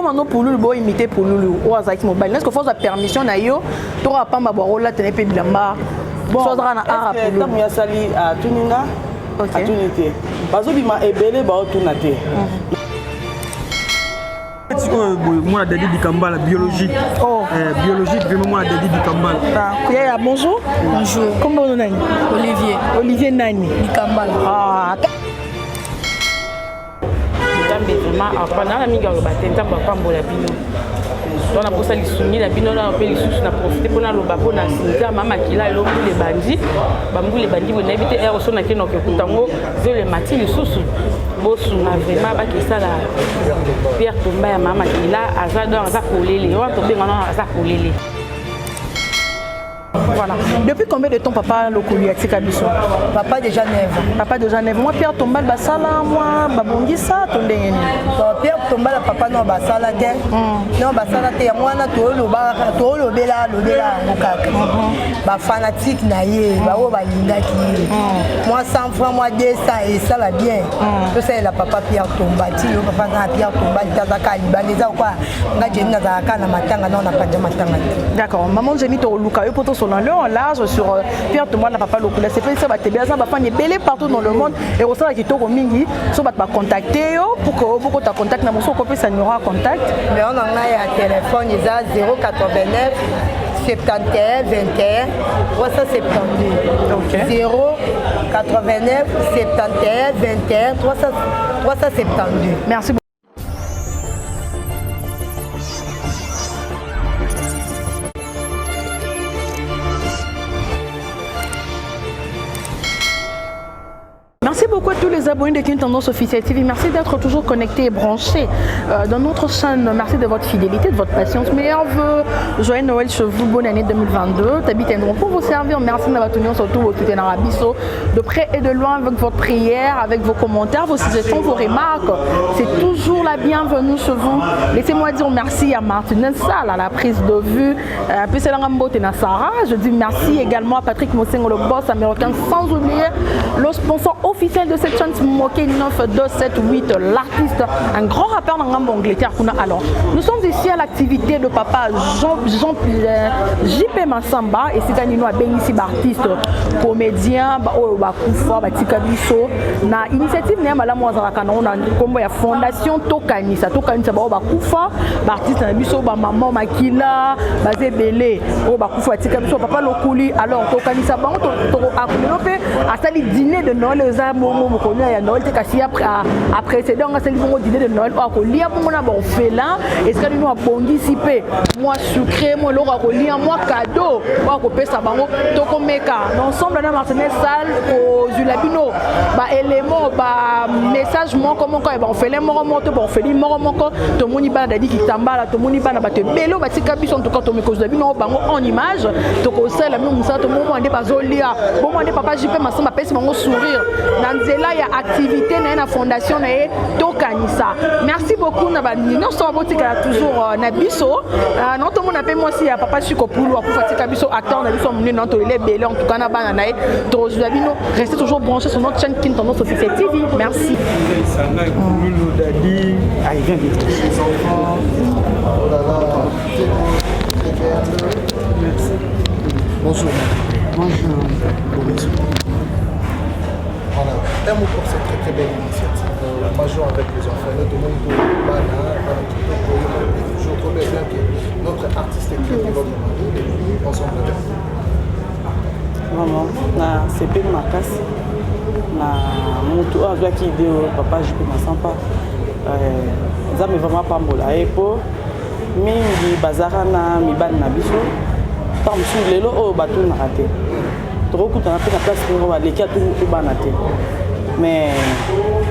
mano pululu bo imiter pululu o azaki mobile est-ce que faut la permission na yo to pas ma bola tenir pe bilamba bon so na ara pululu tam ya sali a tuninga a tunité bazo bima ebele ba o tunate moi Dadi Bikambala biologie biologie vraiment moi Dadi Bikambala bonjour bonjour comment on est Olivier Nani Bikambala vraiment pendant la minga ba tenta ba pambola bino on a posé les soumis la bino là on peut les sous na profiter pour na loba pour na sinza mama kila lo les bandits bambu les bandits on éviter er so na kino ke kutango ze le mati les sous bosu na vraiment ba ki sala Pierre Tomba ya mama kila azado aza kolele on to benga aza kolele. Voilà. Depuis combien de temps papa Lokoli a Tikabiso? Papa déjà 9 ans. Papa déjà 9 ans. Moi Pierre Tombal basala moi babongisa tondengeni. Pierre Tombal papa no basala te. Non basala te moi na to lo bela mukaka. Ba fanatique na ye, ba o ba lingaki. Moi 100 francs, moi 200 et ça va bien. Tout ça la papa Pierre Tombal, ti le papa na Pierre Tombal tazaka libaneza quoi. Nga jeni na zaka na matanga na pa de matanga. D'accord. Maman Jeni to luka yo poto son en large sur Pierre Thomas na papa Lokoli. C'est pas ça va te bien ça va faire belé partout dans le monde et au sein qui to mingi so va pas contacter pour que beaucoup ta contact na moso copie ça n'aura contact. Mais on en a un téléphone ils a 089 71 21 372. OK. 089 71 21 372. Merci beaucoup. Merci beaucoup à tous les abonnés de Kin Tendance Officielle TV. Merci d'être toujours connectés et branchés dans notre chaîne. Merci de votre fidélité, de votre patience. Meilleurs vœux, joyeux Noël chez vous, bonne année 2022. Tabitendront pour vous servir. Merci de votre union, surtout au soutien à Rabisso, de près et de loin, avec votre prière, avec vos commentaires, vos suggestions, vos remarques. C'est toujours la bienvenue chez vous. Laissez-moi dire merci à Martinez Sall à la prise de vue. Je dis merci également à Patrick Mosengo, le boss américain, sans oublier le sponsor officiel de cette chaîne, Moké 9278, l'artiste, un grand rappeur dans l'Angleterre. Alors, nous sommes ici à l'activité de papa JP Massamba et c'est un ici artiste, comédien, Tikabiso. Na initiative n'est pas la on a fondation Tokanisa, Tokanisa, Kufa, artiste Biso, maman Makila, Bazé Belé, Kufa, Tikabiso, papa Lokoli. Alors, Tokanisa, à sali dîner de Noël aux amours, Noël, après c'est donc un dîner de Noël, on fait là, et ce que nous avons participé, moi sucré, moi l'aura relié, moi cadeau, moi coupé ça, l'ensemble de Martinez Sall aux Zulabino, élément, message, moi comment on fait les morts, on fait les morts, tout le monde a dit qu'il t'emballe, tout le monde a dit bélo, en tout cas, tout le monde en image, tout le monde a dit tout le monde a dit bazolia, bon moi papa JP Massamba pèse mon sourire. Dans cela il y a activité dans la fondation na Tokanisa. Merci beaucoup na bani. Nous sommes toujours na biso. Non tout le monde appelle moi aussi papa Chikopulu pour fatika biso acteur na biso muni non to les belé en tout cas na bana na to Zulabino restez toujours branchés sur notre chaîne Kin Tendance Officielle TV. Merci. Bonjour. Bonjour. Voilà, un mot pour cette très belle initiative. Major avec les enfants, nous demandons toujours trop bien que notre artiste est très votre mari et ensemble avec vous. Maman, na CP Makasi, na mutu avec idée papa JP Massamba, ça me vraiment pas mola et pour mingi bazara na mibani na biso. Tant que les lots bateau n'a raté. Trop coûte un peu la place pour les cas tout banaté. Mais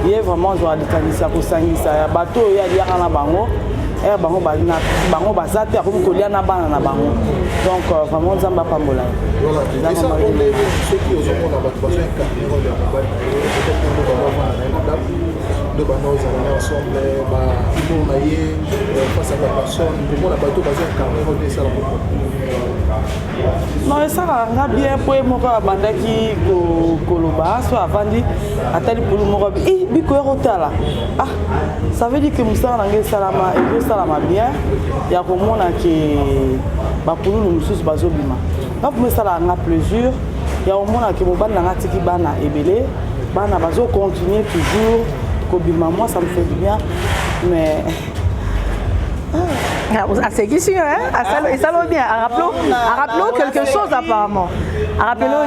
il y a vraiment des candidatures pour ça. Bateau il y a des gens bango. Et bango bango bazate comme colia na banana bango. Donc vraiment ça m'a pas mola. Voilà. Ceux qui ont besoin d'un caméra de banaux ensemble, face à la personne, tout le monde a bateau basé un caméra de ça. Non, ça nga bien pour moko abandaki koloba so avandi atali pulu moko biko rotala ah ça veut dire que musala nangé salama et salama bien ya komona ke ba pulu mususu bazobima ba pour ça nga plaisir ya omona ke mobana nga tiki bana ebele bana bazo continuer toujours kobima moi ça me fait du bien mais c'est qui sûr, hein? Et ça va bien. Rappelons quelque chose apparemment. Rappelons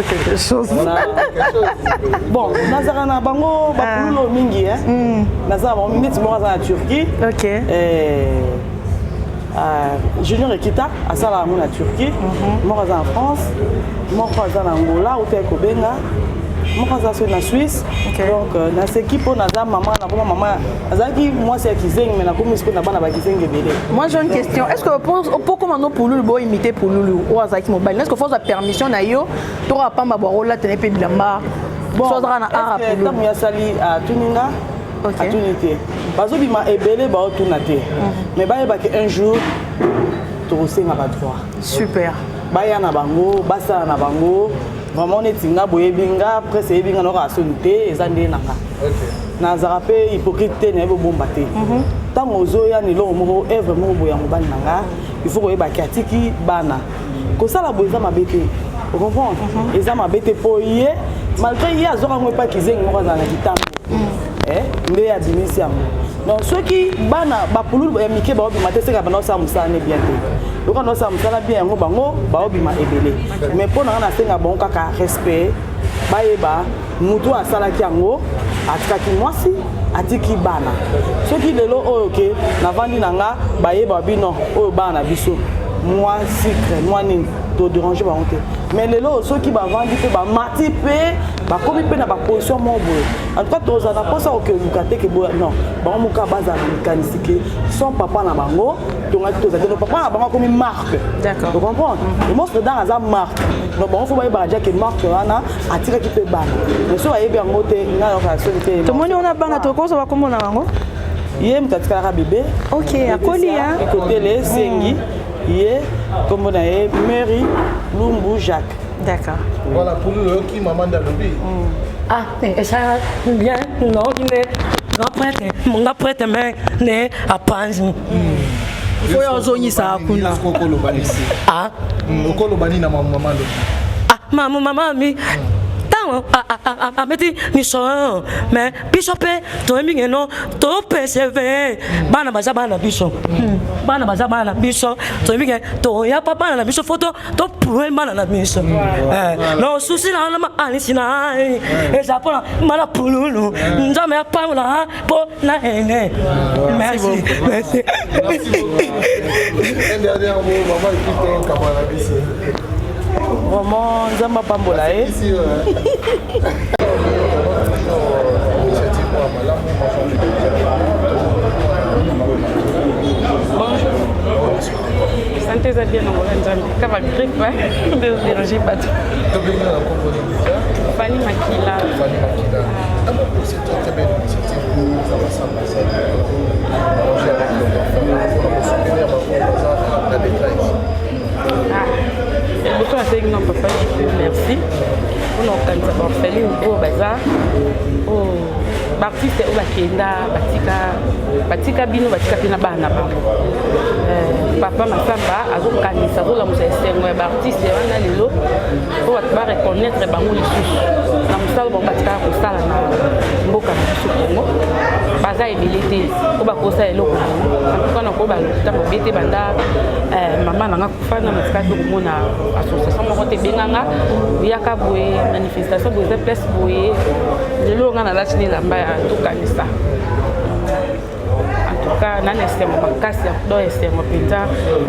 quelque chose. Bon, Nazarana Bango, Bakulo Mingi, hein? Nazarana Mingi, tu m'as en Turquie. Ok. Junior Ekita, à Salamou en Turquie. Moi, en France. Moi, en Angola, au Kobenga. Moi, je suis en Suisse. Donc, dans cette équipe, maman, moi, c'est Kizeng, mais moi, j'ai une question. Est-ce que pourquoi nous pour nous imiter pour nous ou Azaki Mobile? Est-ce que faut la permission d'ailleurs? Tu n'auras pas ma boire là, tu n'es pas de là. Bon, il y a sali à Tuninga, à Tunité. Parce que ma ebele ba otunate. Mais ba un jour, tu reçois ma droit. Super. Ba ya na bango, basa na bango. Vraiment on est tinga boyebinga après c'est binga no ka sonité ezande nanga. OK. Na zarape hypocrite na bo bomba te. Tant ozo ya ni lo mo est vraiment boya mo bana nanga, il faut koyeba kiatiki bana. Ko sala boza mabete. Vous comprenez? Eza mabete po yé malgré yé azora mo pa kizengi mo za na kitambo. Nde ya binisi yango. Donc ceux qui bana ba pulu ya mike ba obi matese ka bana sa musala ne bien te. Donc on sa musala bien ngo bango ba obi ma ebele. Mais pour na senga bon kaka respect ba yeba mutu asala ki yango atikaki mwasi atiki bana. Ceux qui lelo oyo ke na vandi nanga ba yeba bino oyo bana biso. Moi secret moi ni to déranger ba honte. Mais lelo ceux qui ba vandi pe ba mati pe ba komi pe na ba position mo boye. En tout cas toza na posa o ke lukate ke boya non. Ba muka baza mécanistique son papa na bango tonga toza ke papa na bango komi marque. D'accord. Vous comprenez? Le monstre dans la marque. Donc bon faut ba ba dire que marque wana atira ki pe bana. Mais so ba yebi yango te na yo ka sonité. To moni on a bana to ko so ba komona bango. Yem katika bébé. OK, akoli hein. Côté les sengi. Yé, comme on a Mary Lumbu Jacques. D'accord. Voilà pour nous qui maman d'Alobi. Ah, mais ça bien, non, il est mon après mais né à Panzi. Faut y ozongi ça kuna. Ah, okolo bani na maman Lobi. Ah, maman mi. Ameti ni so mais bisope to mingi no to PCV bana baza bana biso bana baza bana biso to mingi to ya papa na biso photo to pour bana na biso no susi na ma anisina eza pona mala pululu nzame pa na po na ene merci merci Un dernier mot maman qui t'en kamala biso. Vraiment, Zamba Pambola. Bonjour. Santé za bien na Nzambe. Kama grippe, hein? De déranger pas tout. Fanny Makila. Fanny Makila. C'est une très belle initiative pour ça va s'amasser. Manger avec le soutenir la détresse. Beaucoup à non papa, merci. On organise l'orpheline au bazar. Au artiste au bakenda, batika bino batika pina bana bango. Papa Masamba azokanisa la musesengo ya artiste wana lelo pour ba reconnaître bango lisusu. Na musala ba batika ko sala na mboka na Congo. Baza ebilité ko ba ko sala eloko. Kana ko ba lota mobete banda mama nanga kufana matika to komona association moko te benganga yaka boye manifestation boye place boye lelo nga na lachini lamba ya tokanisa. En tout cas nana estemo makasi ya do estemo penza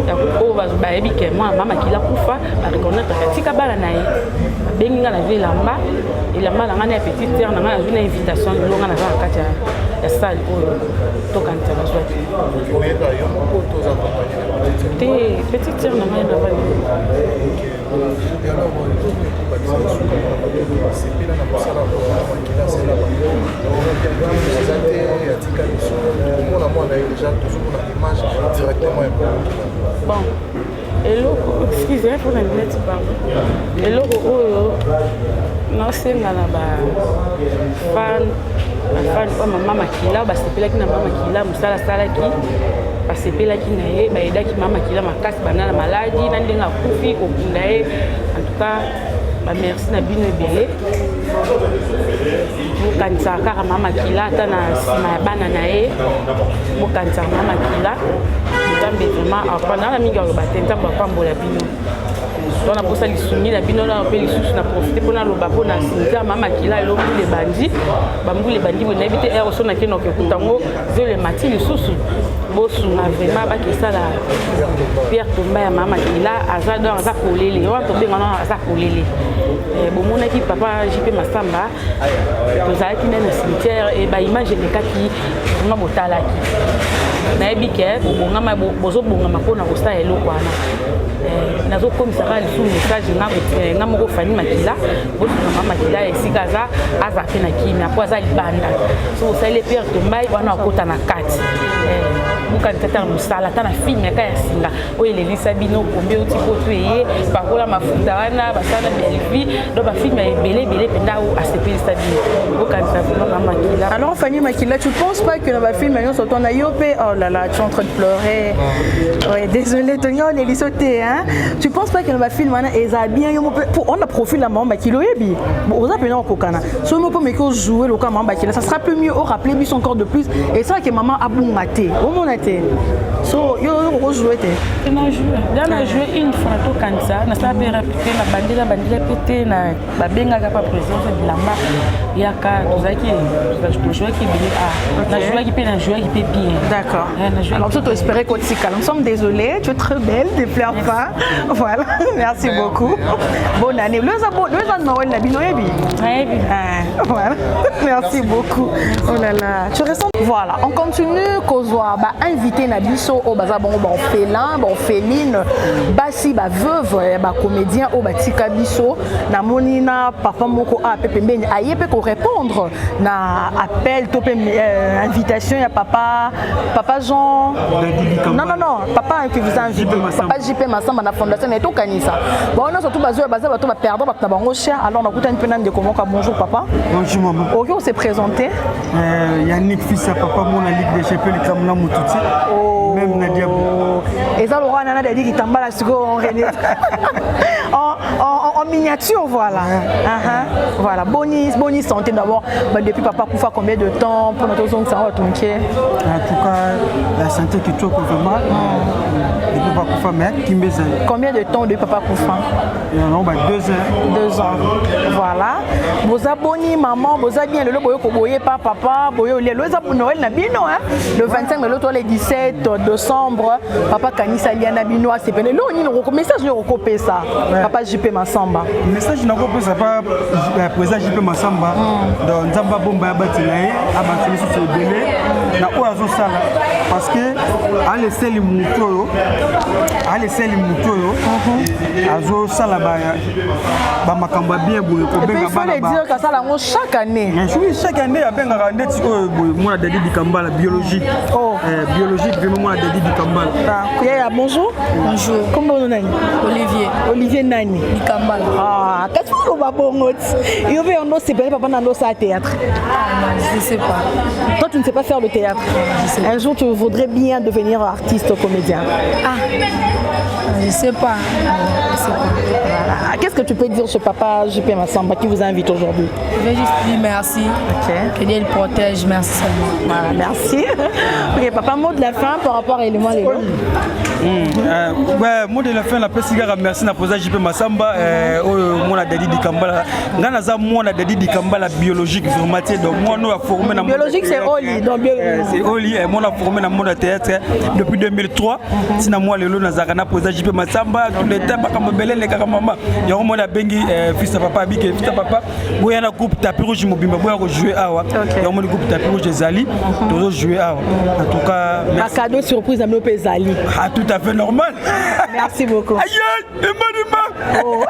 ya ko ba yebi ke moi mama kila kufa ba reconnaître tika bala na ye bengi nga na vie lamba elamba nga na petite terre nga na une invitation lelo nga na za kati ya salle oyo tokanisa ba zwati. Petite sœur n'a rien à voir. sepela na mosala makila asala bango eza te atika biso omona mwana ye déjà tozomona image directement bon eloko excuse pour la lunette pardon eloko oyo nasenga na bafan oyo mama makila basepelaki na mama makila mosala asalaki basepelaki na ye bayedaki mama makila makasi banda na maladi na ndenge akufi kokunda ye en tout cas bamerci na bino ebele bokanisaka kaka mama makila ata na nsima ya bana na ye bokanisaka mama makila nzambe vraiment apana na mingi aloba te nzambe apambola bino tona posa lisungi na bino na mpe lisusu na profite mpona aloba mpo na sinza mama makila elo mbula ebandi bambula ebandi boye nayebi te ere so nakende okekuta yango zolema ti lisusu bosunga vraiment bakesala Pierre Tomba ya mama makila aza don aza kolele wana tobengana aza kolele bomonaki papa JP Masamba tozalaki nde na cimetière e baimage elekaki vraiment botalaki nayebi ke bobongama bozobongama mpona kosala eloko wana nazokomisaka lisu message nga moko Fani Makila bosunga mama makila esika aza pe na kimia mpo aza libanda so osali Pierre Tomba wana akota na kati bukanisa ta mosala ta na filme yaka ya singa oyo elelisa bino kombe oti poto eye bakola mafuta wana basala belvi do bafilme ya ebele mpenda asepelisa bino bukanisa vraiment mama makila. Alors Fani Makila, tu penses pas que dans le film on a yopé, oh là là, tu es en train de pleurer. Ouais, désolé Tony, on est lissoté hein. Tu penses pas que dans le film on a profil la maman Makila yebi. Bon, on a pris en kokana. Si on peut me jouer le cas maman Makila, ça sera plus mieux au rappeler bis encore de plus et ça que maman a bon maté. Au mon été. So yo jouer té. On a joué une fois au kansa, na ça peut répéter na bandela pété na babenga ka pas présence de la marque. Yaka tozaki jouer qui bien na jouer qui peut na jouer qui peut bien. D'accord. Alors surtout espérer qu'on s'y calme. Nous sommes désolés, tu es très belle, ne pleure pas. Voilà. Merci beaucoup. Bonne année. Le Noël na bino yebi. Voilà. Merci beaucoup. Oh là là. Tu ressens. Voilà, on continue kozwa ba invité na biso au baza bon félin, bon féline, basi ba veuve ba comédien au batika biso na monina papa moko a pepe mbeni ayepe ko répondre na appel topé invitation ya papa Jean. Non, papa qui vous a invité. Papa JP Masamba na fondation na to kanisa. Bon on surtout bazo baza bato ba perdre ba bango cher alors on a kuta une pena de comment bonjour papa. Bonjour maman. OK, on s'est présenté. Yannick fils à papa mon ligue de GP le Kamla Moutouti. Même Nadia. Et ça Laurent Nana a dit qu'il t'emballa sur en miniature voilà. Voilà, bonne santé d'abord. Depuis papa Koufa combien de temps pour notre zone ça va tonquer. En tout cas la santé qui tourne vraiment. Depuis papa Koufa mais Kimbeza. Combien de temps depuis papa Koufa? Non, 2 ans. 2 ans. Voilà. Vous abonnez maman, vous avez bien le boyo ko boyer pas papa, boyo le Noël na bino hein. Le 25 mais l'autre le 17 décembre, papa Kanisa Liana bino a sepelé. Là on a un message le recopé ça. Papa JP Masamba. Message na recopé ça pas président JP Masamba. Donc Nzamba bomba batinae abatini sur le délai na oazo sala parce que a laissé les moutons azo sala ba makamba bien boye ko benga bana ba. Il faut dire que ça la chaque année. Chaque année ya benga ka ndeti oyo boye moi Dadi Dikambala biologique. Biologique vraiment moi Dadi Dikambala. Bonjour. Bonjour. Comment on a Olivier Nani Dikambala. Ah, qu'est-ce que vous va bongot? Il veut on c'est pas papa dans ça théâtre. Je sais pas. Toi tu ne sais pas faire le théâtre. Un jour tu voudrais bien devenir artiste comédien. Je sais pas. Voilà. Qu'est-ce que tu peux dire sur papa JP Masamba qui vous invite aujourd'hui? Je vais juste dire merci. Que Dieu le protège, merci seulement. Voilà, merci. Ok, papa, mot de la fin par rapport à l'élément des mot de la fin, la Pessigara, merci na posa JP Masamba, moi Dadi Dikambala. Ngana za moi Dadi Dikambala biologique vraiment donc moi nous a formé dans biologique c'est Oli donc c'est Oli et moi a formé dans monde théâtre depuis 2003. Sina moi le nazaka na posa JP Massamba tout le temps makambo belé les maman yango mona bengi fils de papa bike fils de papa boya na groupe tapis rouge mobimba boya ko jouer awa yango mona groupe tapis rouge Zali toujours jouer awa en tout cas un cadeau surprise à Mopé Zali ah tout à fait normal merci beaucoup aïe Emmanuel oh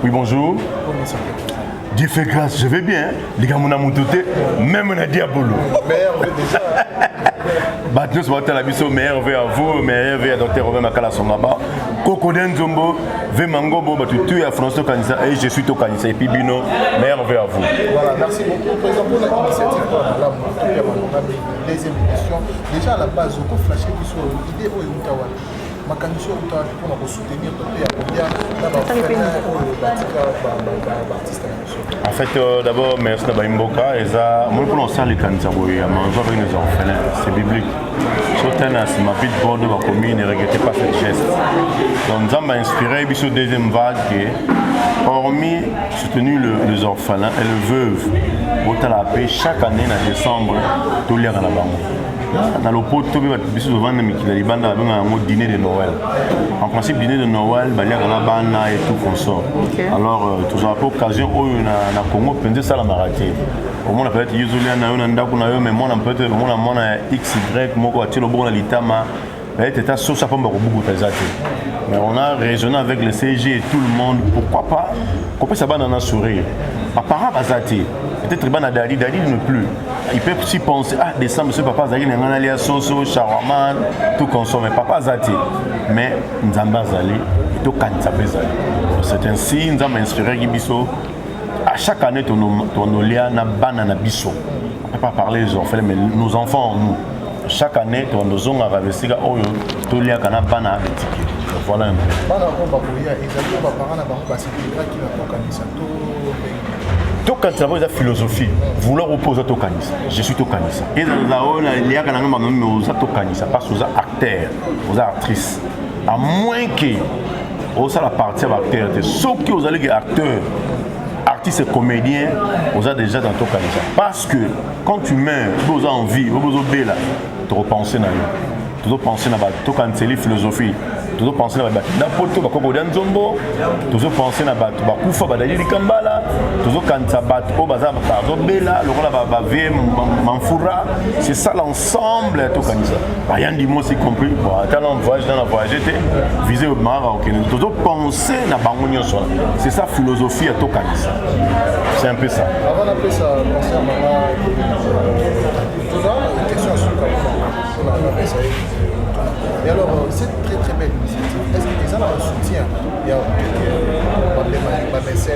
oui, bonjour. Dieu fait grâce, je vais bien. Les gars, mon amour tout même on a diabolo. Nous sommes à la biso, meilleur vœu à vous, meilleur vœu à Dr. Robert Makala Songaba. Coco Denzombo, Vemango, tu es à François Kanisa et je suis au Kanisa. Et puis Bino, meilleur vœu à vous. Voilà, merci beaucoup. Président, pour l'initiative, la deuxième édition. Déjà à la base, on peut flasher sur l'idée où il y a makanisi pour soutenir en fait, d'abord, merci à Mboka. Et ça, moi, pour l'instant, les candidats, manger avec nos orphelins, c'est biblique. Surtout, c'est ma vie de bord de ma commune, ne regrettez pas cette geste. Donc, ça m'a inspiré, sur deuxième vague, hormis soutenir les orphelins et les veuves, autant la paix, chaque année, en décembre, tout l'air en avant. Dans le pot, tout le monde a dîner de Noël. En principe, dîner de Noël, il y a un bana et tout comme ça. Alors, toujours à l'occasion, où on a Congo, pendant ça, la marathon. Au moins, peut-être que mais moi, peut-être XY, moi, je mais on a raisonné avec le CG et tout le monde. Pourquoi pas? Pourquoi ça va dans un sourire? Papa Bazati, peut-être que Dali ne plus. Il peut aussi penser, ah, décembre, monsieur Papa Zali, on a allé Soso, Shawarma, tout consommé. Papa Zati. Mais Nzamba Zali, et tout Kanzabé Zali. C'est ainsi, nous avons inspiré Gibiso. À chaque année, ton olia na banana biso. On ne peut pas parler des orphelins, mais nos enfants, nous. Chaque année, ton ozong a ravesti ga oyo, tout lia kana banana betiki. Voilà un peu. Tokanisa c'est la philosophie. Vouloir opposer à Tokanisa. Je suis Tokanisa. Et dans la il y a quand même aux Tokanisa parce aux acteurs, aux actrices. À moins que aux la partie acteurs, sauf que vous allez les acteurs, artistes et comédiens, vous avez déjà dans Tokanisa. Parce que quand tu meurs, vous avez envie, vous avez belle, tu repenses à toujours penser à la philosophie, toujours penser à la poto, toujours penser à la kufa, toujours c'est ça l'ensemble. Rien de moi c'est compris. Voyage dans la voyage, visé au Maroc, toujours penser à la c'est ça philosophie à Tokanisa. C'est un peu ça. Avant d'appeler ça concernant une question sur et alors, c'est très très belle initiative. Est-ce que les gens ont un soutien? Il y a des médecins,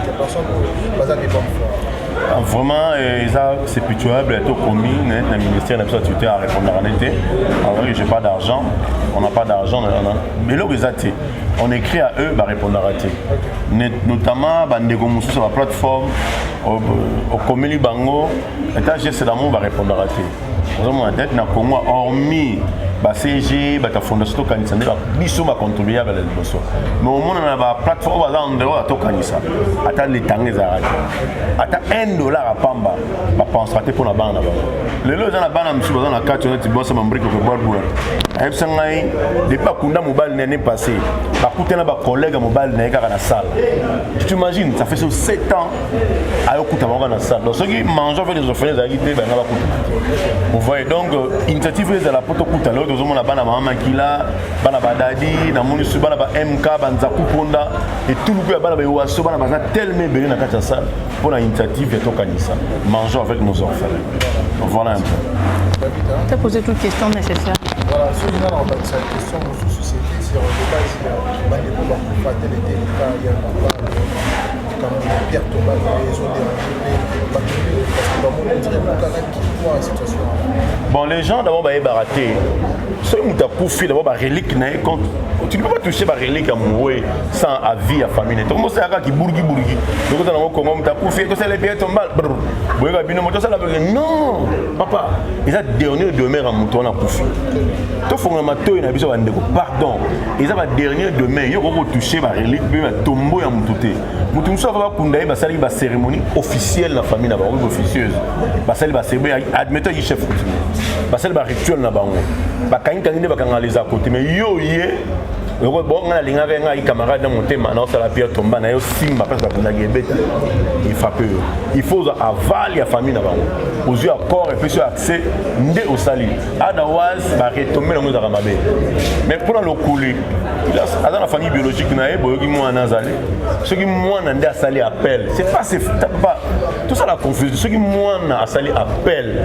des personnes qui ont des bonnes fois. Vraiment, c'est pitoyable, tout commis, le ministère n'a pas de à répondre à la réalité. Alors, j'ai pas d'argent, on n'a pas d'argent, mais là, on écrit à eux, répondre à la réalité. Notamment, sur la plateforme, au Comeli Bango, c'est l'amour, répondre à la réalité. Vraiment, d'être dans le Congo, hormis CG, la fondation Tokanisa, biso va contribuer à la bosso. Mais au moins, on a la plateforme à Tokanisa. Attends les temps les arrêter. Attends $1 à Pamba, va penser pour la bande. Les gens dans la bande, monsieur, dans la carte, on a dit boss, on brique au bois bois. Aïe, ça n'aille, des pas Kunda mobile n'est passé. Par contre, on a un collègue mobile n'est qu'à la salle. Tu t'imagines, ça fait 7 ans à Okuta dans la salle. Donc, ceux qui mangent avec les orphelins, vous voyez donc, initiative de la poto Kuta. Nous avons la maman qui là, bana badadi, na monisu bana ba MK, banzaku ponda et tout le monde bana ba waso bana ba tellement béni na kacha ça pour la initiative de Tokanisa. Mangeons avec nos orphelins. Voilà un peu. Tu as posé toutes les questions nécessaires. Voilà, ce qui est cette question de la société, c'est en débat s'il y a des gens qui font tel et tel cas, il y a comme Pierre Thomas, ils ont bon, les gens d'abord baraté. Ceux qui ont coupé d'abord relique quand tu ne peux pas toucher ma relique amoureux sans avis à famille. Tout le monde sait qui bourgui. Donc on a au Congo, tu as coupé, que c'est les pieds tombent. Non, papa, ils ont dernier demain à mon tour à coupé. Tout faut que tu aies pardon. Ils ont dernier demain, ils ont touché ma relique, mais tombeau à mon touté. Mon tout ça va pour une cérémonie officielle dans la famille, officieuse. Admettons qu'il chef coutumier. Basel ba rituel na bango. Ba kangi ba kangalisa côté mais yo yé. Bon ngana linga nga camarade na motema na sala pierre tomba na yo simba parce que na gebeta. Il frappe. Il faut aval ya famille na bango. Aux yeux accord et puis sur accès ndé au sali. Otherwise ba retomber na ngozaka mabe. Mais pour le couler, dans la famille biologique na e boyoki mwana zali. Ceux qui mwana ndé asali appel. C'est pas tout ça la confusion. Ceux qui mwana asali appel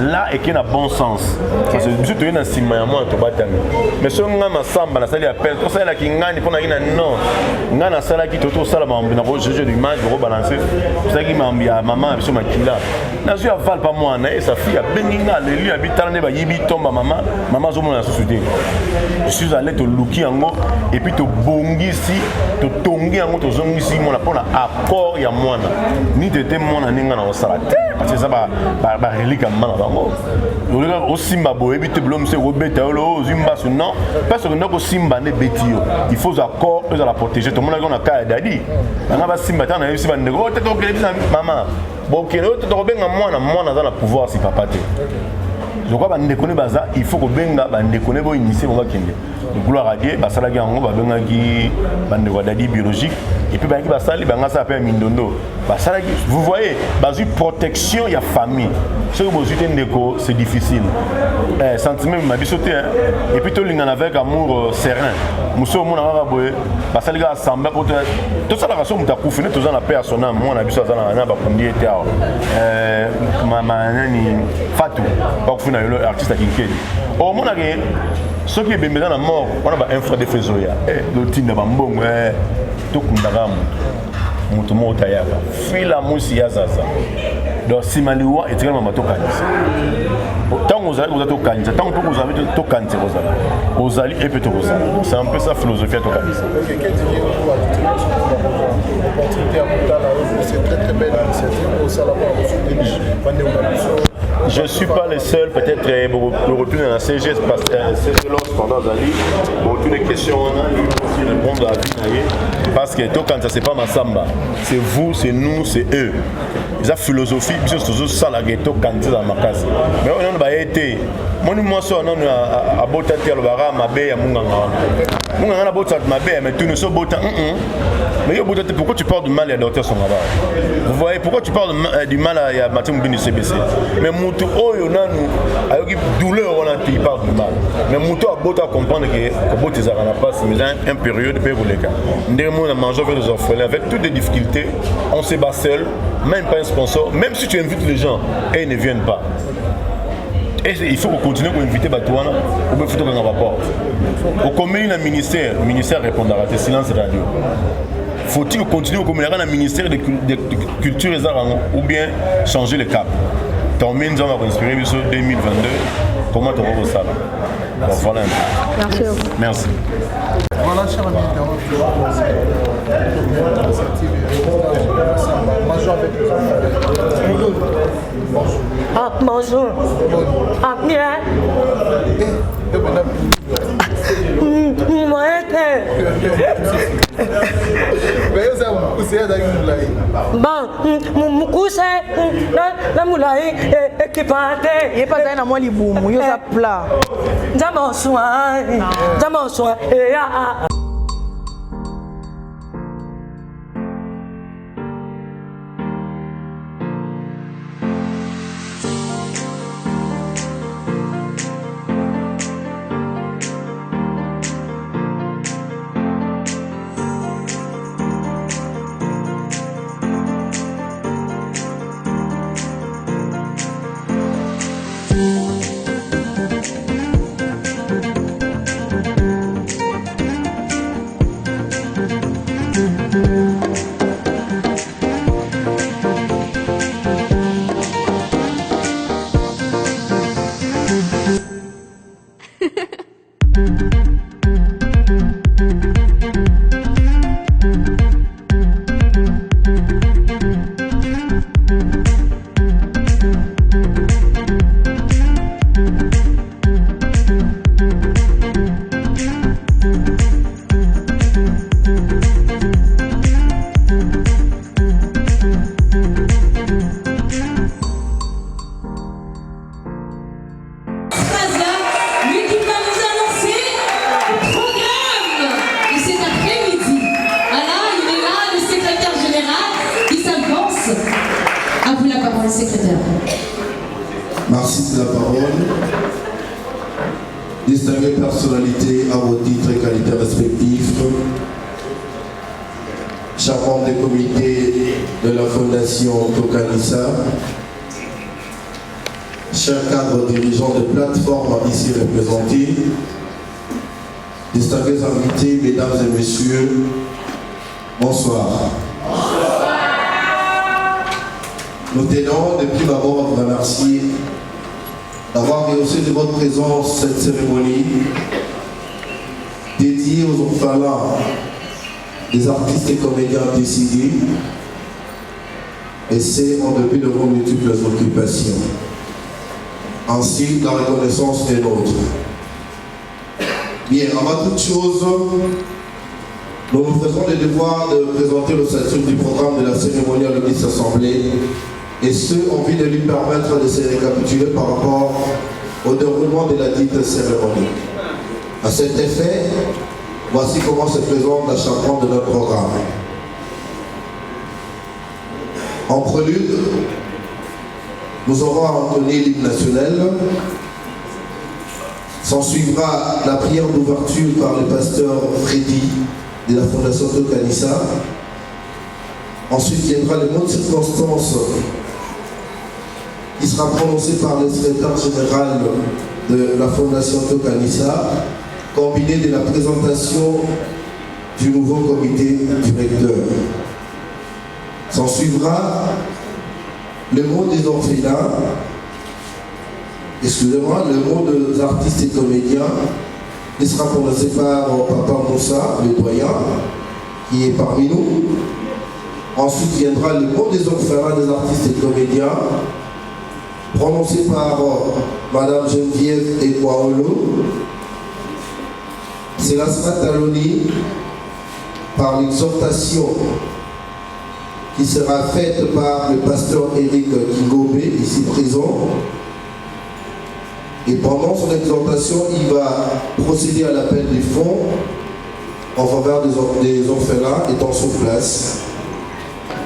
là et qui n'a bon sens. Parce que je te dis dans sima ya moi to batami. Mais ceux ngama samba na sali appel tout ça là qui ngani pour na ina non. Ngana sala qui toto sala ma na jeu d'image de rebalancer. Ça qui m'a mbia maman sur ma kila. Na je aval pas moi na et sa fille a benina le lui habitant ne ba yibi tomba maman zo mona société. Je suis allé te looki yango et puis te bongi si te tongi yango to zongi si mona pona accord ya mwana. Ni tete mona ninga na osala. Parce que ça va relique à mana bango. Le gars au simba boy bité blom c'est robeta lo zimba non parce que nous simba ne betio. Il faut accord pour la protéger. Tout le monde a un cas d'adi. On a simba tant na simba ne gros tete maman. Bon que l'autre to benga mwana dans le pouvoir si papa te. Je crois que ndekone baza il faut que benga ndekone bo initier mon kende. Gloire à Dieu, basala ki yango ba benga ki bande wa dadi biologique et puis ba ki basali banga ça appelle mindondo. Basala ki vous voyez, bazu protection ya famille. Ce que vous dites ndeko c'est difficile. Sentiment ma bisoté et puis to lingana avec amour serein. Muso mona ba boye basali ka samba pour tout ça la raison muta kufine to za na paix à son âme mona biso za na ba kundi était mama nani Fatou ba kufina yo artiste kinkeli. O mona ke ceux qui sont dans la mort, on a un frère de Fezoya. L'autre n'a pas bon, tout comme d'Aram. Moutomo Tayaka. Fila Moussia Zaza. Donc, si Maliwa est très mal tocanis. Tant que vous avez tocanis, tant que vous avez tocanis, vous allez et peut-être vous allez. C'est un peu sa philosophie à tocanis. C'est très très belle initiative au Salama. Je ne suis pas le seul, peut-être le retour dans la CGS, parce que c'est l'autre pendant Zali. Bon, toutes les questions, on a aussi répondre à la vie. Parce que tout quand ça, c'est pas ma samba. C'est vous, c'est nous, c'est eux. Ils ont philosophie, c'est toujours ça la ghetto quand c'est dans ma case. Mais on a été. Moi, ça, on a abotaté le bara, ma baie, à Munganga. Munganga a abotaté ma baie, mais tu ne sais pas. Mais pourquoi tu parles du mal à docteur Songaba? Vous voyez, pourquoi tu parles du mal à Mathieu Mbini CBC? Mais Moutou, oh, il y a une douleur, il parle du mal. Mais Moutou a beau comprendre que beau tes arts n'a pas, c'est une période de période. Nous avons mangé avec les orphelins, avec toutes les difficultés, on se bat seul, même pas un sponsor, même si tu invites les gens et ils ne viennent pas. Et il faut continuer à inviter Batouana ou bien faut qu'on rapporte. Au commun, le ministère répondra à tes silences radio. Faut-il continuer au communiquer dans le ministère de Culture et Arts ou bien changer le cap? Tant mieux nous avons inspiré sur 2022. Comment tu vas ça? Voilà un peu. Merci à vous. Merci. Voilà, cher ami, mangeons avec les enfants. Ah, bonjour. Ah, bien. Mukuse na mulai ekipate yepaza na mwa libumu yo za plat nzambe oswa ya distinguées personnalités à vos titres et qualités respectifs, chers membres des comités de la Fondation Tokanissa, chers cadres dirigeants de plateformes ici représentés, distingués invités, mesdames et messieurs, bonsoir. Nous tenons depuis d'abord à vous remercier d'avoir rehaussé de votre présence cette cérémonie dédiée aux orphelins des artistes et comédiens décédés, et c'est en dépit de vos multiples occupations. Ainsi, la reconnaissance est nôtre. Bien, avant toute chose, nous nous faisons le devoir de présenter le statut du programme de la cérémonie à l'Église Assemblée, et ce, en vue de lui permettre de se récapituler par rapport au déroulement de la dite cérémonie. À cet effet, voici comment se présente la charpente de notre programme. En prélude, nous aurons entonné l'hymne national. S'en suivra la prière d'ouverture par le pasteur Freddy de la Fondation Tokanissa. Ensuite viendra le mot de circonstance qui sera prononcé par le secrétaire général de la Fondation Tokanissa, combiné de la présentation du nouveau comité directeur. S'en suivra le mot des orphelins, excusez-moi, le mot des artistes et comédiens, qui sera prononcé par Papa Moussa, le doyen, qui est parmi nous. Ensuite viendra le mot des orphelins des artistes et comédiens, prononcé par Madame Geneviève Ekwaolo. Cela sera talonné par l'exhortation qui sera faite par le pasteur Eric Kingobe, ici présent. Et pendant son exhortation, il va procéder à l'appel des fonds en faveur des orphelins étant sur place.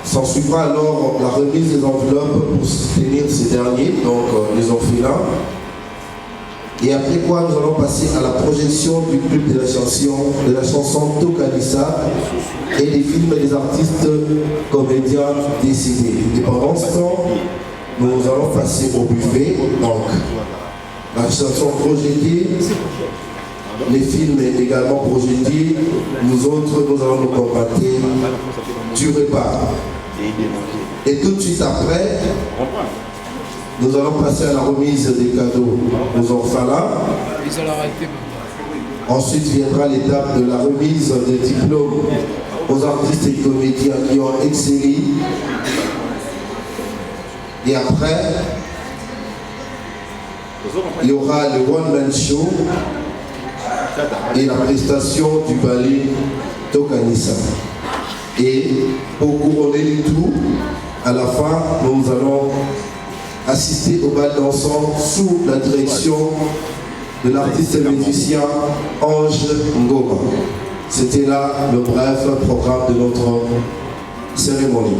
S'en suivra alors la remise des enveloppes pour soutenir ces derniers, donc les orphelins. Et après quoi, nous allons passer à la projection du clip de la chanson Tokanissa et des films des artistes comédiens décédés. Et pendant ce temps, nous allons passer au buffet. Donc, la chanson projetée, les films également projetés, nous autres, nous allons nous combattre du repas. Et tout de suite après, nous allons passer à la remise des cadeaux aux orphelins. Ensuite viendra l'étape de la remise des diplômes aux artistes et comédiens qui ont excellé. Et après, il y aura le One Man Show et la prestation du ballet Tokanissa. Et pour couronner le tout, à la fin, nous allons assister au bal dansant sous la direction de l'artiste et musicien Ange Ngoma. C'était là le bref programme de notre cérémonie.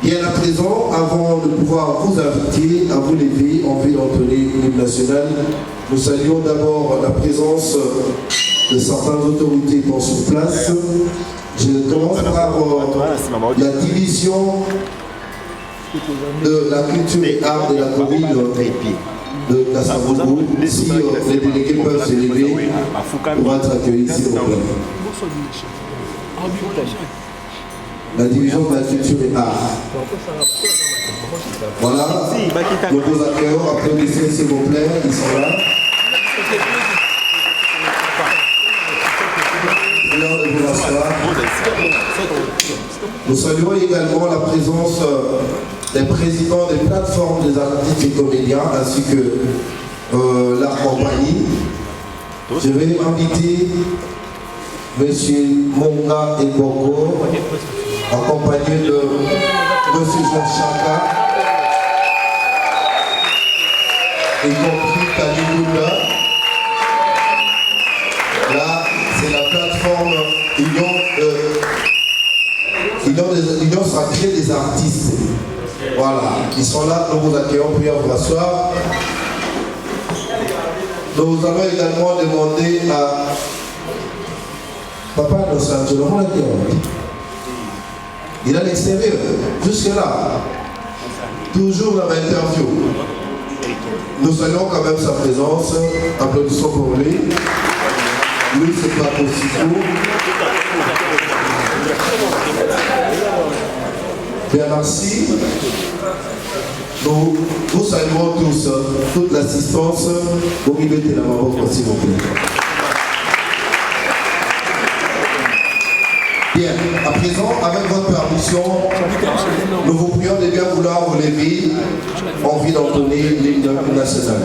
Bien à présent, avant de pouvoir vous inviter à vous lever en vue d'entonner l'hymne national, nous saluons d'abord la présence de certaines autorités qui sont sur place. Je commence par la division de la culture et art de la commune de Kassabougou. Si les délégués peuvent se lever pour être accueillis, s'il vous plaît. La division de la culture et art. Voilà, nous vous accueillons, applaudissez s'il vous plaît, ils sont là. De vous asseoir. Nous saluons également la présence des présidents des plateformes des artistes et comédiens ainsi que la compagnie. Je vais inviter M. Monga et Boko, accompagné de M. Jean Chaka, y compris Kalibouda. Là, c'est la plateforme Union sacrée des artistes. Voilà, ils sont là, nous vous accueillons, puis vous asseoir. Nous allons également demander à Papa Dos Angelos. Il est à l'extérieur, jusque-là. Toujours dans l'interview. Nous saluons quand même sa présence. Applaudissons pour lui. Lui, c'est pas possible. Bien, merci. Nous saluons tous, toute l'assistance. Vous mettez la main, s'il vous plaît. Bien, à présent, avec votre permission, nous vous prions de bien vouloir vous lever en vue d'entonner l'hymne national.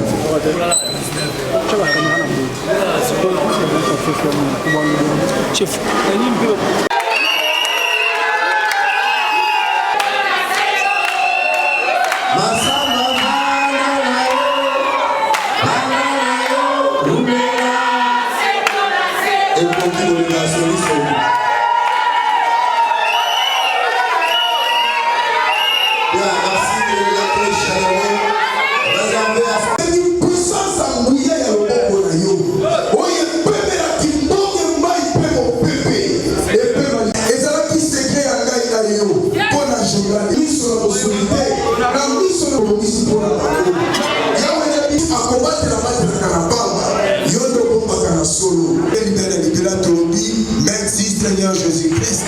Merci Seigneur Jésus-Christ.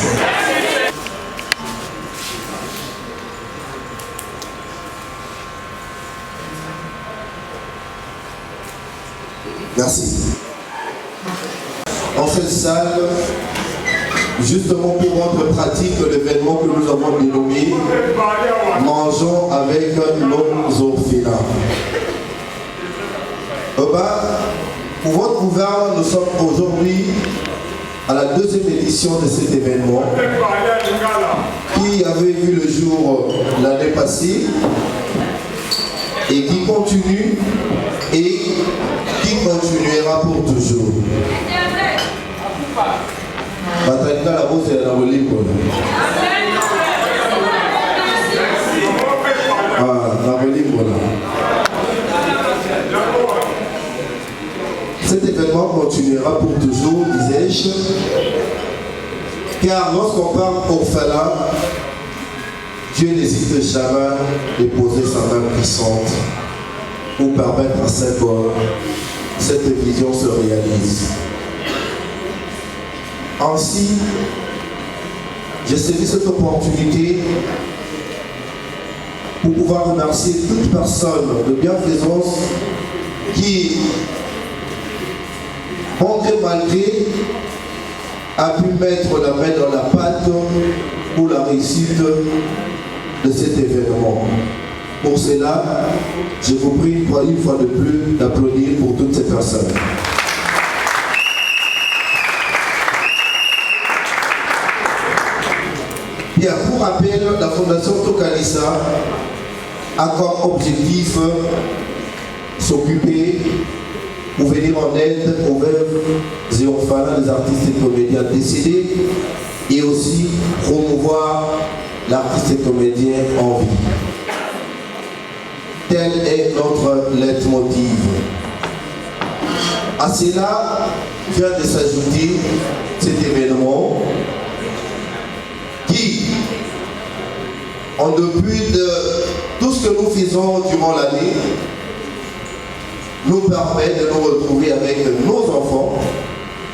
Merci. En cette salle, justement pour rendre pratique l'événement que nous avons dénommé Mangeons avec nos orphelins. Pour votre gouvernement, nous sommes aujourd'hui à la deuxième édition de cet événement qui avait vu le jour l'année passée et qui continue et qui continuera pour toujours. Cet événement continuera pour toujours, disais-je, car lorsqu'on parle orphelin, Dieu n'hésite jamais de poser sa main puissante pour permettre à ce que cette vision se réalise. Ainsi, j'ai saisi cette opportunité pour pouvoir remercier toute personne de bienfaisance qui, malgré, a pu mettre la main dans la pâte pour la réussite de cet événement. Pour cela, je vous prie une fois de plus d'applaudir pour toutes ces personnes. Bien, pour rappel, la Fondation Tokalisa a comme objectif s'occuper pour venir en aide aux veuves et orphelins des artistes et comédiens décédés et aussi promouvoir l'artiste et comédien en vie. Tel est notre leitmotiv. À cela vient de s'ajouter cet événement qui, en dépit de tout ce que nous faisons durant l'année, nous permet de nous retrouver avec nos enfants.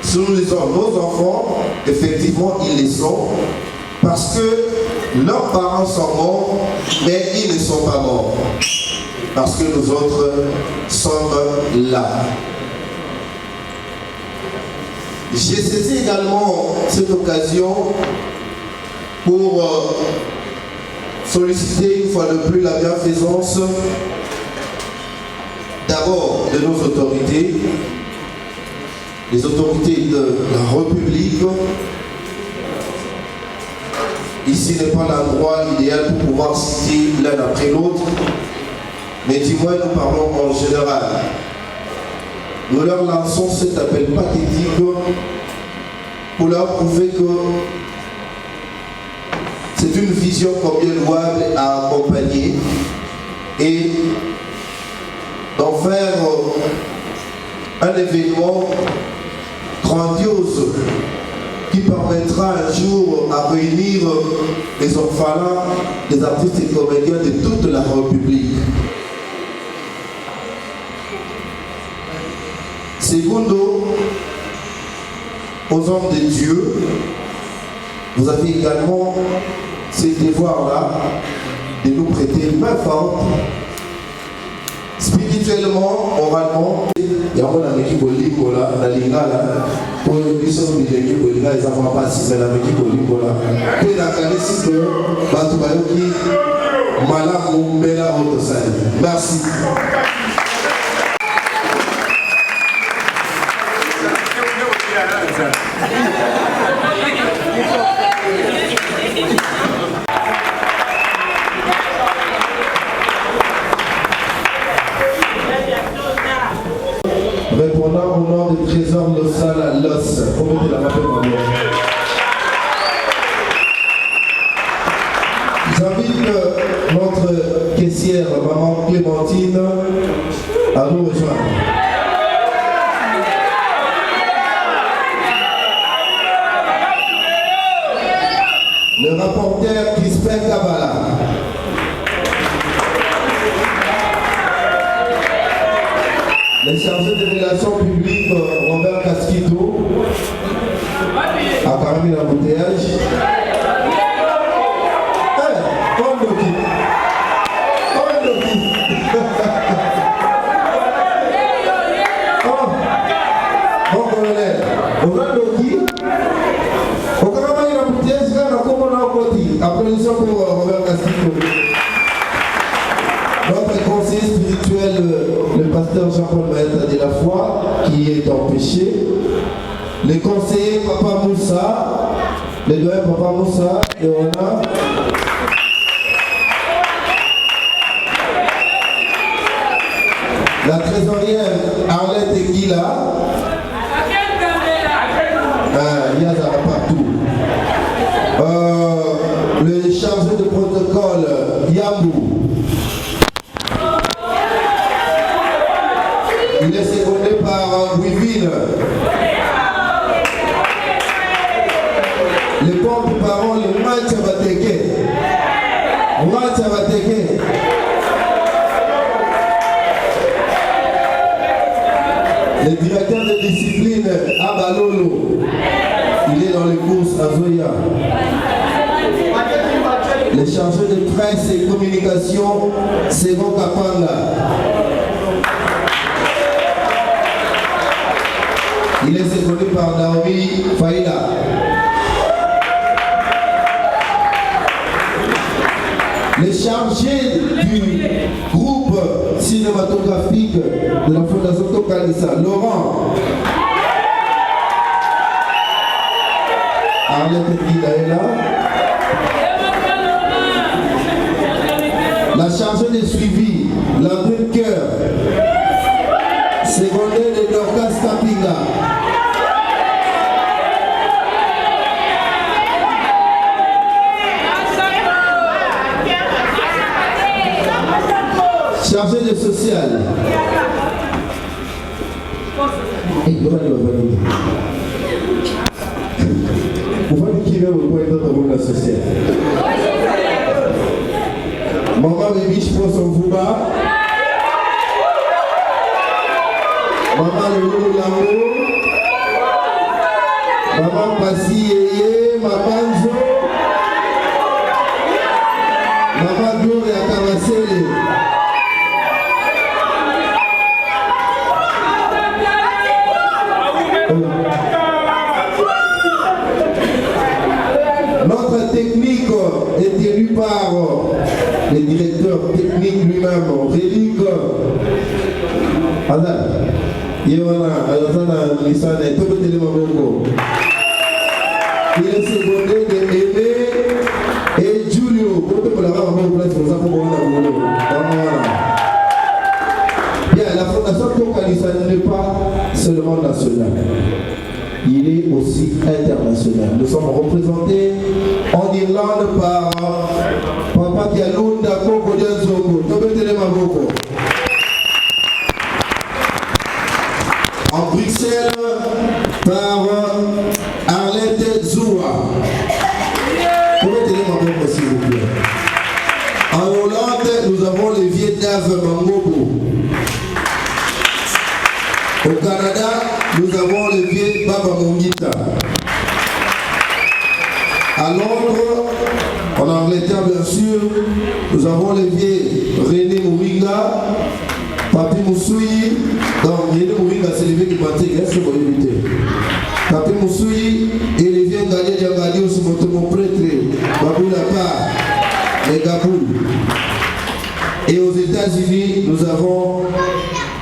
Si nous disons nos enfants, effectivement ils les sont, parce que leurs parents sont morts, mais ils ne sont pas morts. Parce que nous autres sommes là. J'ai saisi également cette occasion pour solliciter une fois de plus la bienfaisance d'abord de nos autorités, les autorités de la République. Ici n'est pas l'endroit idéal pour pouvoir citer l'un après l'autre, mais du moins nous parlons en général. Nous leur lançons cet appel pathétique pour leur prouver que c'est une vision combien louable à accompagner et d'en faire un événement grandiose qui permettra un jour à réunir les orphelins, les artistes et comédiens de toute la République. Secondo, aux hommes de Dieu, vous avez également ce devoir-là de nous prêter une main forte, spirituellement, moralement. Il y a un équipe Olimbola, la Lingala, pour une mission de l'équipe Olimbola, ils n'ont pas si c'est la équipe Olimbola. Puis la Calais, que Batubayoki, Malam, Mela, Otosai. Merci. Répondant au nom du trésor Lossal à l'os. Remettez la main pour moi. J'invite notre caissière, maman Clémentine, à nous rejoindre. Le rapporteur Crispin Kabbalah. Le chargé des relations publiques Robert Casquito a carrément l'embouteillage. Bon colonel, applaudissons pour Robert Casquito. Notre conseiller spirituel, le pasteur Jean-Paul Maëta de la Foi, qui est empêché. Le conseiller Papa Moussa, le doyen Papa Moussa, et on a la trésorière Arlette Eguila. Il y a ça partout. Le chargé de protocole Yambou. Il est secondé par Wivine. Le porte-parole Matchabateke. Matchabateke. Le directeur de discipline Abalolo. Il est dans les courses à Zoya. Le chargé de presse et communication, Segon Kapanga. Il est secondé par Naomi Faïla. Le chargé du groupe cinématographique de la Fondation Tokalissa, Laurent. Arlette Guida est là. La chargée de suivi, Landrine Cœur, secondaire de Dorcas Kapinga. Chargé de social. Vous voyez qui vient au point de la société. Maman Bébiche pour son fouba. Maman le loup Lambo. Maman Passi Yeye, Maman Zo. Maman Gloria Kawasele. Notre technique est élue par le directeur technique lui-même, Rélique. Il est secondé de Aimé et Julio. Bien, la Fondation Tokalissa n'est pas seulement nationale. Il est aussi international. Nous sommes représentés en Irlande par Papa Kialunda Koko Diazoko. En levier Baba Mongita. À Londres, en Angleterre bien sûr, nous avons levier René Mouringa, Papi Moussoui. Donc René Mouringa, c'est levier qui pratique, est-ce que vous l'évitez? Papi Moussoui et levier Ngalia Diagali aussi, mon prêtre, Babou Lapa, et Gaboul. Et aux États-Unis, nous avons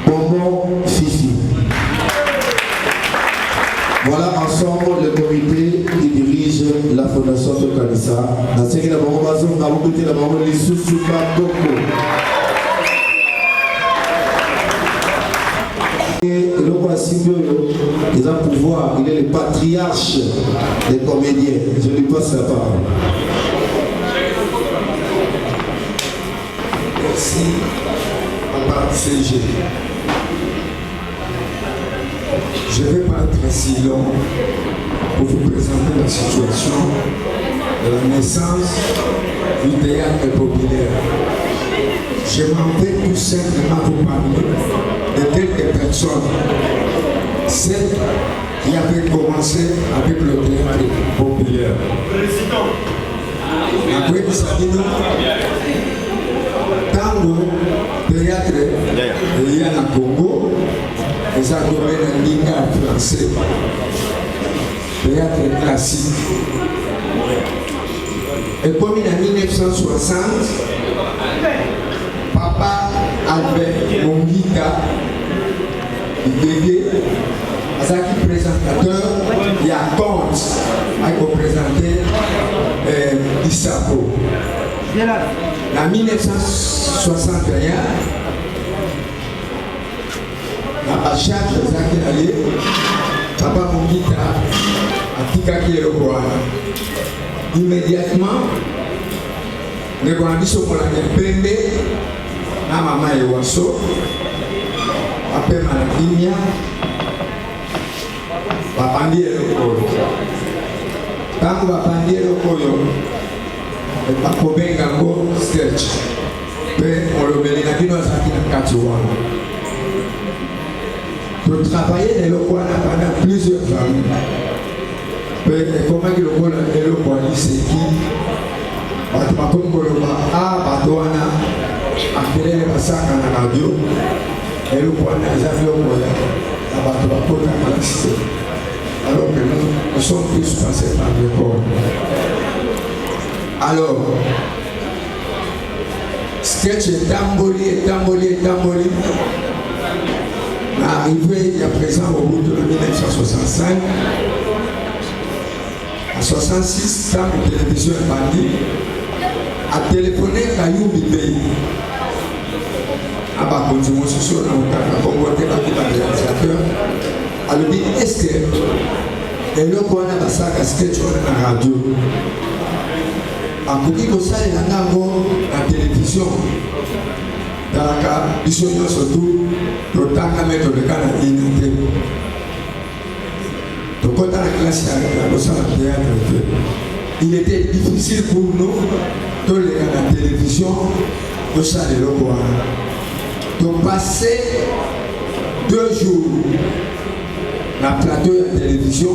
Bonbon Fifi. Voilà ensemble le comité qui dirige la fondation Tokanisa. Dans ce qui est la Bonbon, on a beaucoup de la Bonbon Lissoussouba Boko. Et le roi Sibio, il a pouvoir, il est le patriarche des comédiens. Je lui passe la parole. Merci, Papa CG. Je ne vais pas être si long pour vous présenter la situation de la naissance du théâtre populaire. Je m'en vais tout simplement vous parler de quelques personnes, celles qui avaient commencé avec le théâtre populaire. Après, nous savons tango théâtre il y a na Congo, les acteurs en lingua français, théâtre classique. Et comme en 1960, Papa Albert Mongita, délégué, qui présentateur, il y a Conte, qui représentait Issapo. En 1961, la Bachar Jacques Allé, Papa Mongita a Tikaki le roi. Immédiatement, les Guanabis ont pembe na Mama Ewaso, après Malakimia, Papandi et le Koyo. Quand Papandi et le Koyo, Pakobengango sketch. Mais on le met dans la Katuan. Pour travailler dans le coin pendant plusieurs années. Mais comment il le coin c'est qui? Comme Koloba, Batouana, appelé les massacres à la radio, et le coin des avions, la Batoua alors que nous sommes tous passés par le corps. Alors, sketch est tamboli. Arrivé il y a présent au bout de 1965, en 66, quand la télévision est partie, a téléphoné à Youbibé. À Bakonzimo Soso, à Congoté, à réalisateur, a lui dit est-ce que et le coin a passé à sketch dans la radio. Akoki kosala nango na télévision daka biso surtout totanga mettre le cas na inité to kota la classe ya kosala théâtre. Il était difficile pour nous de les à la télévision kosala le coin de passer 2 jours na plateau de télévision.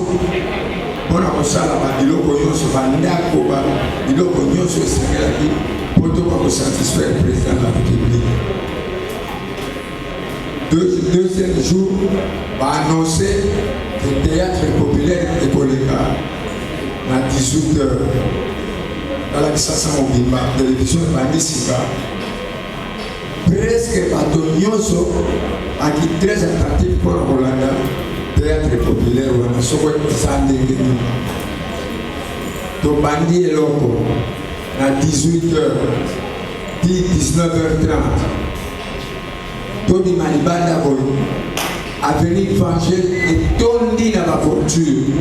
On a reçu la biloko nyonso bandako ba biloko nyonso esengelaki po tokoka satisfaire le président de la République. Deuxième jour, va annoncer le théâtre populaire de Koleka à 18h. Dans la Kissasa Mobimba, télévision Bandisika. Presque bateau nyonso qui est très attractif pour la Hollande. Théâtre populaire on a sauvé Sandé to bandi eloko à 18h 19h30 Tony Malibanda boy avenue Vangel et tondi na ba voiture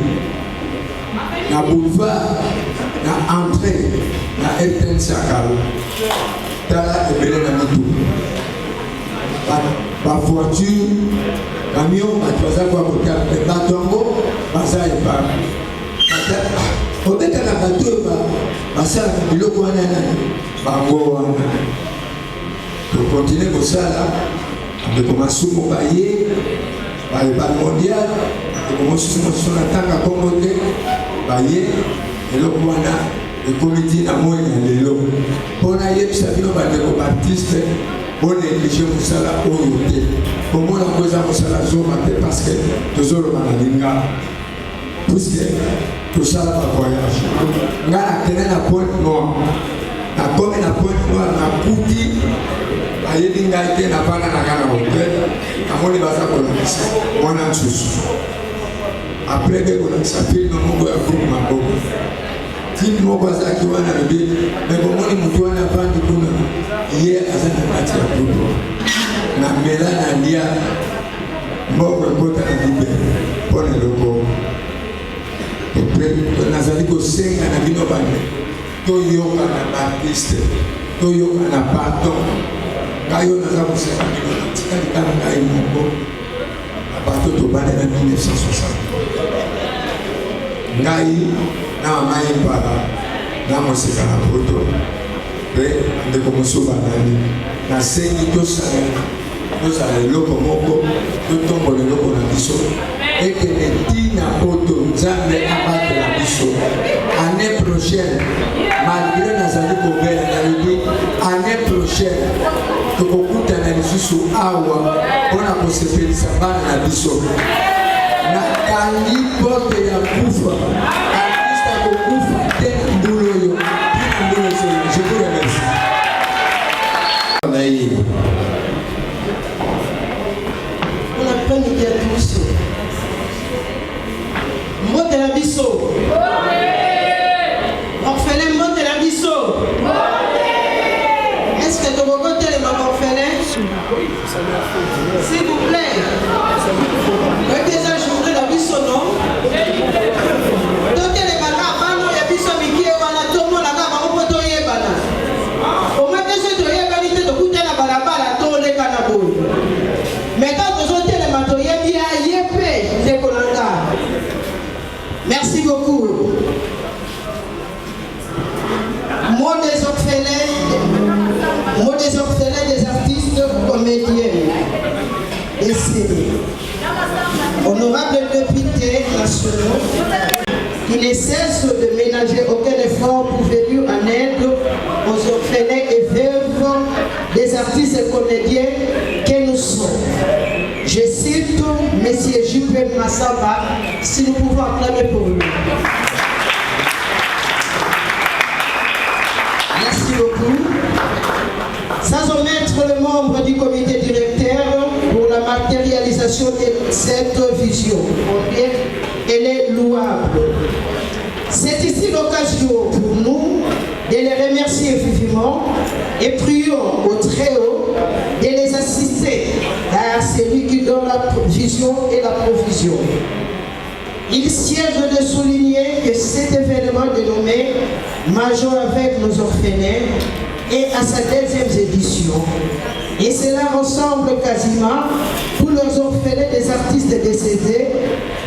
na boulevard na entrée na Eten Sakalo tala ebele na mitu ba voiture camion baza kwa kota bato yango baza epa obeta na bato basalaka biloko wana bango wana tokontinue kosala ndeko masumu baye baebal mondial mosusu na tanga Congo te baye eloko wana ekomiti na moi na lelo mpona yebisa bino bandeko baartiste bonéglige mosala oyo te komona ngo eza mosala zoma te parce que tozoloba na lingala puisque tosala bavoyage ngai nakende na Pointe Noire nakomi na Pointe Noire nakuti bayebi ngai te navanda nanga na hotel namoni baza kolakisa mwana nsusu après ke kolakisa filme moko ya groupe maboko filme moko azalaki wana lobi me komoni motu wana avandi kuna ye aza na kati ya groupe na mela na lia mboko ekota na libere mpona eloko nazali kosenga na bino bane toyoka na baartiste toyoka na pardon ngai oyo naza kosenga bino natikali kaka ngai moko na bato tobande na 1960 ngai na mama ye mbala na moseka na poto mpe ndeko mosuba nani nasengi tozala eloko moko totombola eloko na biso ekende ntina poto nzambe abatela biso année prochaine malgré nazali kobela nalobi année prochaine tokokutana lisusu awa mpona kosepelisa bana na biso nakangi porte ya kufa artiste akokufa te na mbula oyo tina mbula oyo je vous remercie. On apprend à tous. Mbote la biso. Orphelin mbote la biso. Est-ce que tu veux les mamans orphelins? S'il vous plaît. Regardez ça, je voudrais la biso, non? Dotez les mamans, pardon, il y a biso miki et wana tout le monde là-bas, maman poto yebana. Au moins que ce soit yebani te coûter la balabala, tout le canabo. Mais quand vous ôtez les matos, il y a yepé, c'est pour merci beaucoup. Mot des orphelins des artistes comédiens décédés. Honorables députés nationaux qui ne cessent de ménager aucun effort pour venir en aide aux orphelins et veuves des artistes et comédiens que nous sommes. Je cite M. Juppé Massamba, si nous pouvons acclamer pour lui. Merci beaucoup. Sans omettre le membre du comité directeur pour la matérialisation de cette vision. Elle est louable. C'est ici l'occasion pour nous de les remercier vivement et prions au Très-Haut de les assister à celui qui donne la vision et la provision. Il siège de souligner que cet événement dénommé Major avec nos orphelins est à sa 2e édition. Et cela ressemble quasiment pour les orphelins des artistes décédés,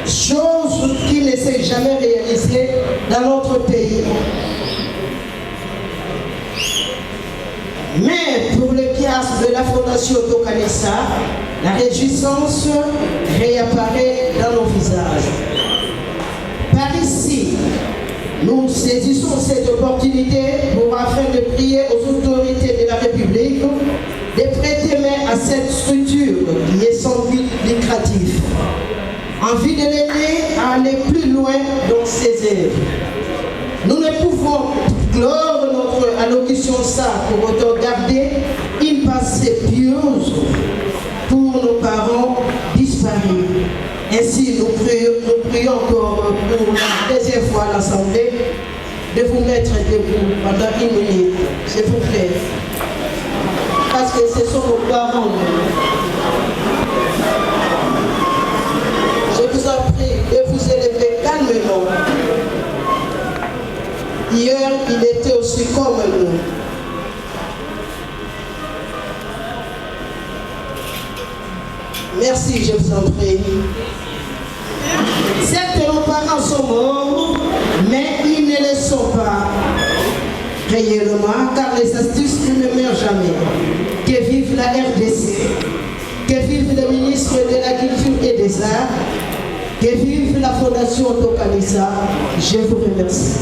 chose qui ne s'est jamais réalisée dans notre pays. Mais pour les piastres de la Fondation Tokanessa, la réjouissance réapparaît dans nos visages. Par ici, nous saisissons cette opportunité afin de prier aux autorités de la République de prêter main à cette structure qui est sans but lucratif, en vue de l'aider à aller plus loin dans ses œuvres. Nous ne pouvons clore notre allocution ça pour autant garder une pensée pieuse pour nos parents disparus. Ainsi, nous prions encore pour la 2e fois à l'Assemblée de vous mettre debout pendant 1 minute, s'il vous plaît. Parce que ce sont nos parents. Je vous en prie de vous élever calmement. Hier, il était aussi comme nous. Merci, je vous en prie. Certes, nos parents sont morts, mais ils ne le sont pas réellement, car les astuces ne meurent jamais. Que vive la RDC, que vive le ministre de la Culture et des Arts, Que vive la Fondation Tokanisa. Je vous remercie.